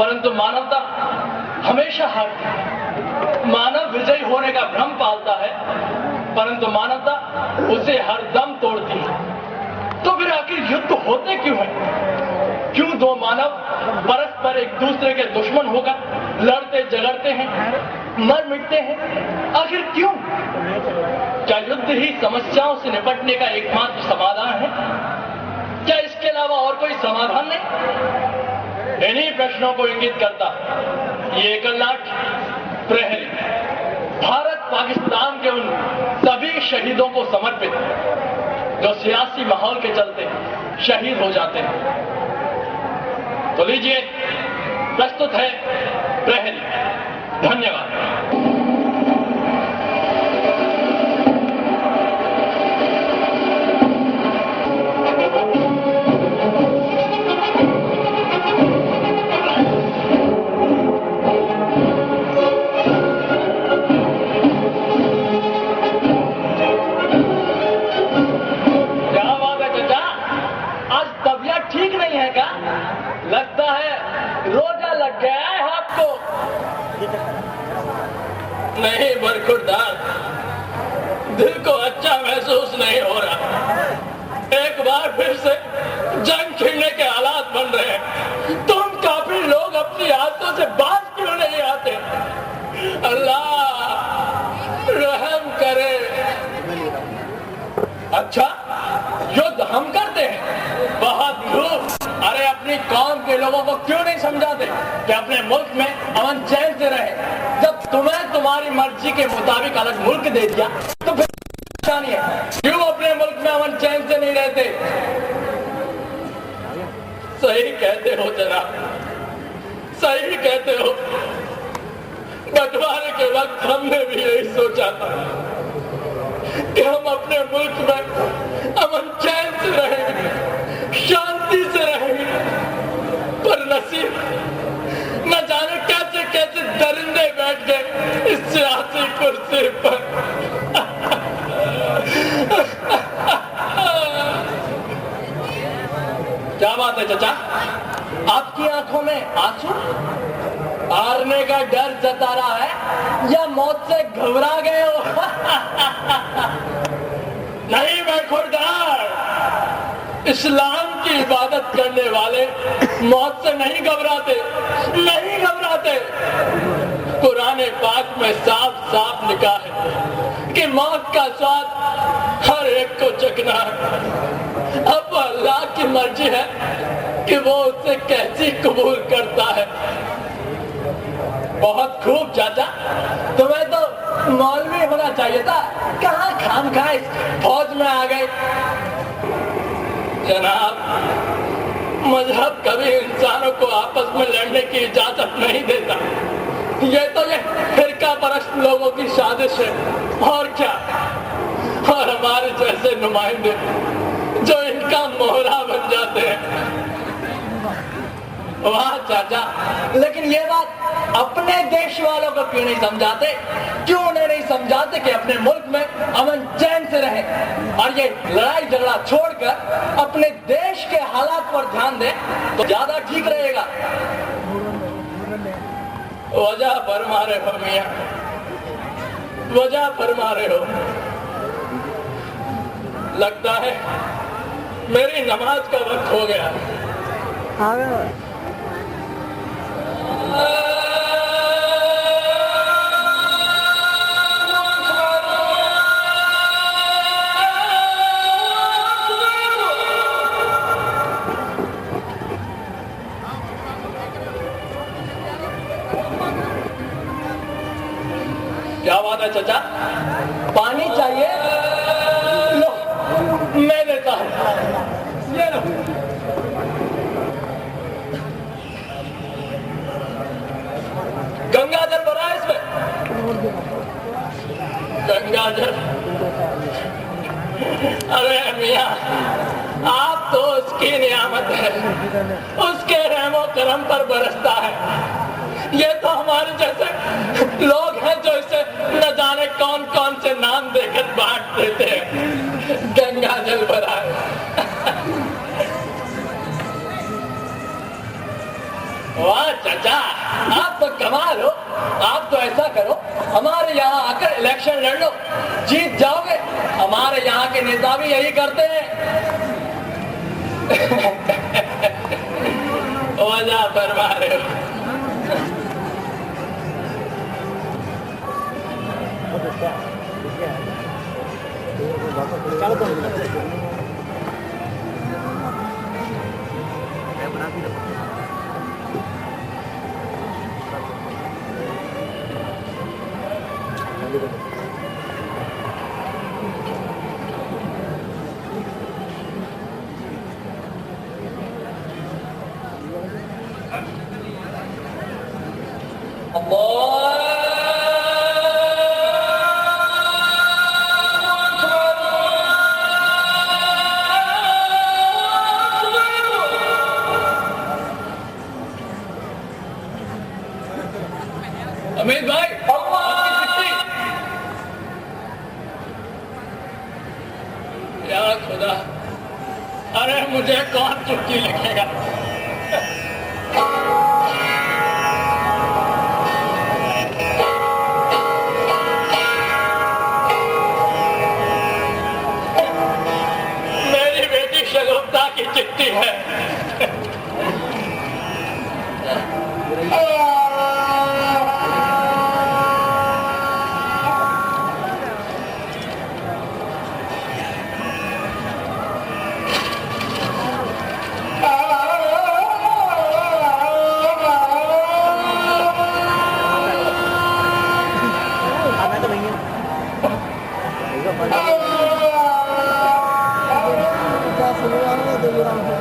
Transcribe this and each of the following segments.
परंतु मानवता हमेशा हारती है। मानव विजयी होने का भ्रम पालता है, परंतु मानवता उसे हर दम तोड़ती है। तो फिर आखिर युद्ध होते क्यों हैं? क्यों दो मानव परस्पर एक दूसरे के दुश्मन होकर लड़ते झगड़ते हैं, मर मिटते हैं? आखिर क्यों? क्या युद्ध ही समस्याओं से निपटने का एकमात्र समाधान है? क्या इसके अलावा और कोई समाधान नहीं? इन्हीं प्रश्नों को इंगित करता ये एकलनाट प्रहरी भारत पाकिस्तान के उन सभी शहीदों को समर्पित जो सियासी माहौल के चलते शहीद हो जाते हैं। तो लीजिए, प्रस्तुत है प्रहरी। धन्यवाद। लगता है रोजा लग गया है आपको। नहीं बरखुरदार, दिल को अच्छा महसूस नहीं हो रहा। एक बार फिर से जंग छिड़ने के हालात बन रहे हैं। तुम काफी लोग अपनी आदतों से बाज क्यों नहीं आते? अल्लाह रहम करे। अच्छा, युद्ध हम करते हैं? बहुत खूब। अरे अपनी कौम के लोगों को क्यों नहीं समझाते कि अपने मुल्क में अमन चैन से रहे? जब तुम्हें तुम्हारी मर्जी के मुताबिक अलग मुल्क दे दिया तो फिर परेशानी है। क्यों अपने मुल्क में अमन चैन से नहीं रहते? सही कहते हो जनाब, सही कहते हो। बंटवारे के वक्त हमने भी यही सोचा था कि हम अपने मुल्क में अमन चैन से रहेंगे, शांति से रहेंगे, पर नसीब न जाने कैसे कैसे दरिंदे बैठ गए इस सियासी कुर्सी पर। क्या बात है चाचा, आपकी आंखों में आंसू? हारने का डर जता रहा है या मौत से घबरा गए हो? नहीं मैं खुरदार, इस्लाम की इबादत करने वाले मौत से नहीं घबराते, नहीं घबराते। कुरान पाक में साफ साफ लिखा है कि मौत का स्वाद हर एक को चखना है। अब अल्लाह की मर्जी है कि वो उसे कैसी कबूल करता है। बहुत खूब चाचा, तुम्हें तो मौलवी होना चाहिए था। कहाँ खामखा इस फौज में आ गए? जनाब, मजहब कभी इंसानों को आपस में लड़ने की इजाजत नहीं देता। ये तो ये फिरका परस्त लोगों की साजिश है, और क्या। और हमारे जैसे नुमाइंदे जो इनका मोहरा बन जाते हैं। वाह चाचा, लेकिन ये बात अपने देश वालों को क्यों नहीं समझाते? क्यों उन्हें नहीं समझाते कि अपने मुल्क में अमन चैन से रहे और ये लड़ाई झगड़ा छोड़कर अपने देश के हालात पर ध्यान दें तो ज्यादा ठीक रहेगा। वजह फरमा रहे हो मियां, वजह फरमा रहे हो। लगता है मेरी नमाज का वक्त हो गया। क्या बात है चाचा, पानी चाहिए? लो मैं देता हूं, ये लो। गंगा जल भरा है इसमें? गंगा जल? अरे मियां, आप तो उसकी नियामत है, उसके रहमो करम पर बरसता है। ये तो हमारे जैसे लोग हैं जो इसे न जाने कौन कौन से नाम देकर बांट देते हैं। गंगा जल भरा है। वाह चाचा, आप तो कमाल हो। आप तो ऐसा करो, हमारे यहाँ आकर इलेक्शन लड़ लो, जीत जाओगे। हमारे यहाँ के नेता भी यही करते हैं। वजह फरमा रहे हो। अमित भाई, या खुदा, अरे मुझे कौन चिट्ठी लिखेगा? मेरी बेटी शगुफ्ता की चिट्ठी है।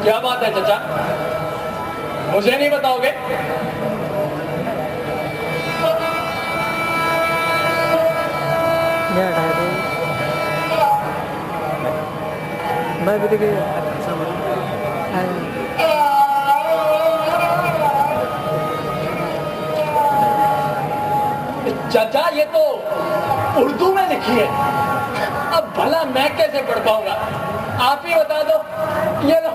क्या बात है चाचा, मुझे नहीं बताओगे? मैं भी देखिए चाचा, ये तो उर्दू में लिखी है। अब भला मैं कैसे पढ़ पाऊंगा? आप ही बता दो। ये लो।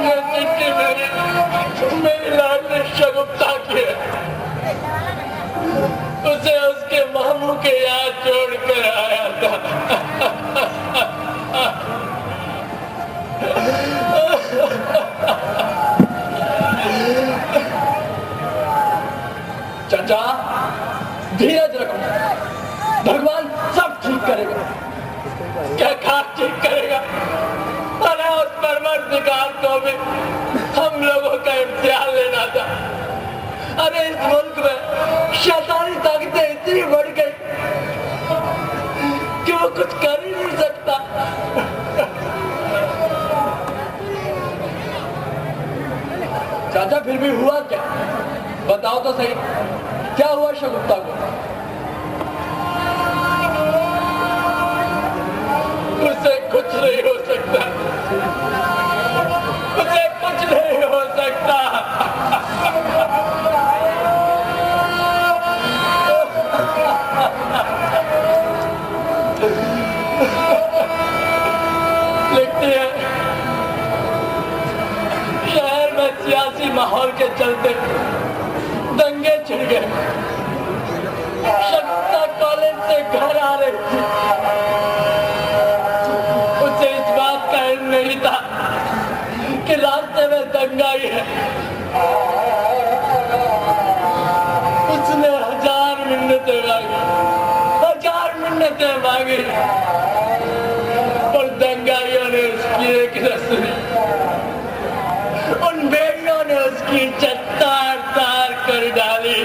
ये चिट्ठी मेरी लाडली शगुफ्ता की है। उसे उसके मामू के यहाँ छोड़ कर आया था। चाचा, धीरज रखो, भगवान सब ठीक करेगा। क्या खास ठीक करेगा? अरे उस परवरदिगार को भी हम लोगों का इम्तिहान लेना था। अरे इस मुल्क में शैतानी ताकतें इतनी बढ़ गई कि वो कुछ कर ही नहीं सकता। चाचा, फिर भी हुआ क्या? बताओ तो सही, क्या हुआ शगुफ्ता को? उसे कुछ नहीं हो सकता, उसे कुछ नहीं हो सकता। लिखती है, शहर में सियासी माहौल के चलते दंगे छिड़ गए। शगुफ्ता कॉलेज से घर आ रही थी। उसे इस बात का इल्म नहीं था कि रास्ते में दंगाई है। उसने 1000 मिन्नतें मांगी, 1000 मिन्नतें मांगी, और दंगाइयों ने उसकी एक न सुनी। उन बेड़ियों ने उसकी तार तार कर डाली।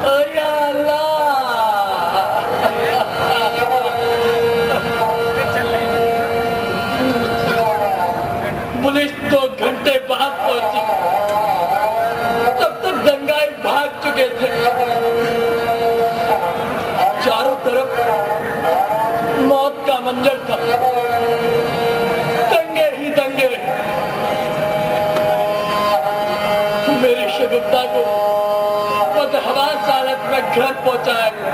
ओ या अल्लाह, पुलिस 2 घंटे बाद पहुंची। तब तक दंगाई भाग चुके थे। चारों तरफ मौत का मंजर था, दंगे ही दंगे। मेरी शगुफ्ता को बदहवास हालत में घर पहुंचाया गया।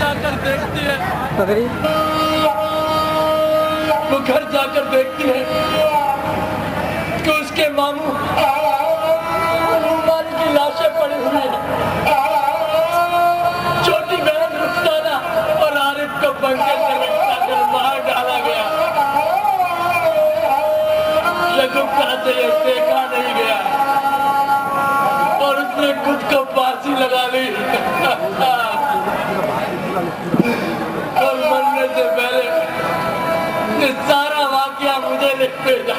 जाकर देखती है वो घर जाकर देखती है कि उसके मामू माली की लाशें पड़ी हुई है। छोटी बहन रुखसाना और आरिफ को बंके से लटका कर मार डाला गया। शगुफ्ता से ये देखा नहीं गया और उसने खुद को फांसी लगा ली। और मरने से पहले ये सारा वाकया मुझे लिख भेजा।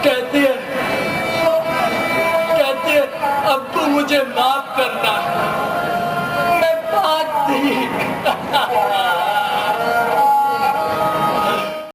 कहती है अब्बू मुझे माफ करना।